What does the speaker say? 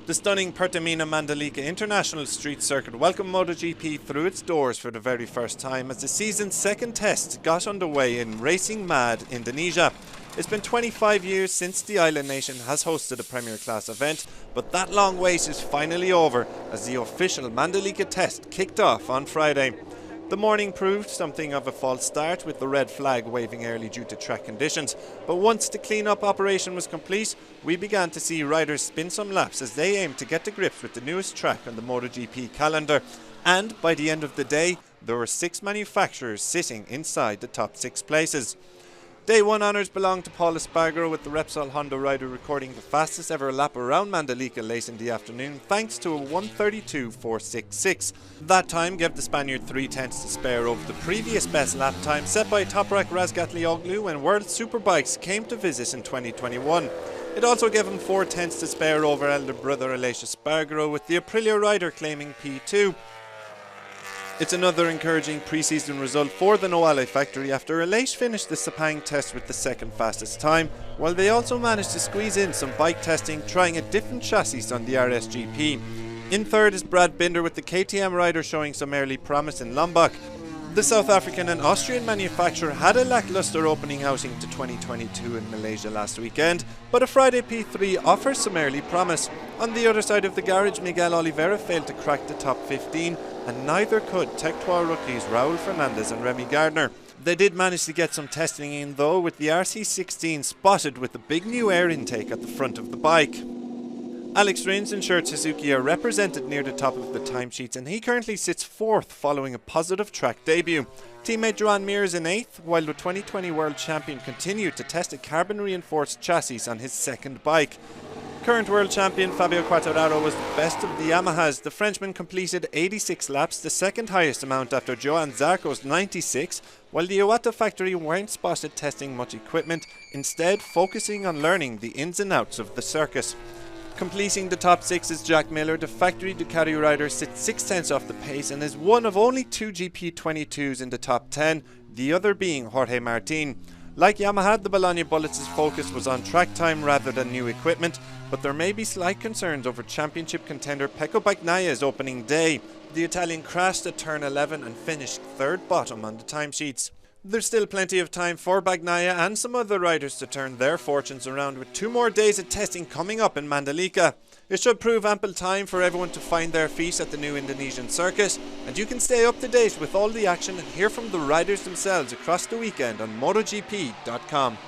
The stunning Pertamina Mandalika International Street Circuit welcomed MotoGP through its doors for the very first time as the season's second test got underway in Racing Mad, Indonesia. It's been 25 years since the island nation has hosted a Premier Class event, but that long wait is finally over as the official Mandalika test kicked off on Friday. The morning proved something of a false start, with the red flag waving early due to track conditions, but once the clean-up operation was complete, we began to see riders spin some laps as they aimed to get to grips with the newest track on the MotoGP calendar. And by the end of the day, there were 6 manufacturers sitting inside the top 6 places. Day 1 honours belonged to Paul Espagaro, with the Repsol Honda rider recording the fastest ever lap around Mandalika late in the afternoon thanks to a 1:32.466. That time gave the Spaniard 3 tenths to spare over the previous best lap time set by Toprak Razgatlioglu when World Superbikes came to visit in 2021. It also gave him 4 tenths to spare over elder brother Aleix Espargaro, with the Aprilia rider claiming P2. It's another encouraging pre-season result for the Noale factory after Aleix finished the Sepang test with the second fastest time, while they also managed to squeeze in some bike testing trying a different chassis on the RSGP. In third is Brad Binder, with the KTM rider showing some early promise in Lombok. The South African and Austrian manufacturer had a lackluster opening outing to 2022 in Malaysia last weekend, but a Friday P3 offers some early promise. On the other side of the garage, Miguel Oliveira failed to crack the top 15, and neither could Tech 3 rookies Raul Fernandez and Remy Gardner. They did manage to get some testing in though, with the RC16 spotted with the big new air intake at the front of the bike. Alex Rins ensured Suzuki are represented near the top of the timesheets, and he currently sits 4th following a positive track debut. Teammate Joan Mir is in 8th, while the 2020 World Champion continued to test a carbon reinforced chassis on his second bike. Current World Champion Fabio Quartararo was the best of the Yamahas. The Frenchman completed 86 laps, the second highest amount after Johan Zarco's 96, while the Iwata factory weren't spotted testing much equipment, instead focusing on learning the ins and outs of the circuit. Completing the top 6 is Jack Miller. The factory Ducati rider sits 6 tenths off the pace and is one of only 2 GP22s in the top 10, the other being Jorge Martin. Like Yamaha, the Bologna Bullets' focus was on track time rather than new equipment, but there may be slight concerns over championship contender Pecco Bagnaglia's opening day. The Italian crashed at turn 11 and finished 3rd bottom on the timesheets. There's still plenty of time for Bagnaia and some other riders to turn their fortunes around, with 2 more days of testing coming up in Mandalika. It should prove ample time for everyone to find their feet at the new Indonesian circuit, and you can stay up to date with all the action and hear from the riders themselves across the weekend on MotoGP.com.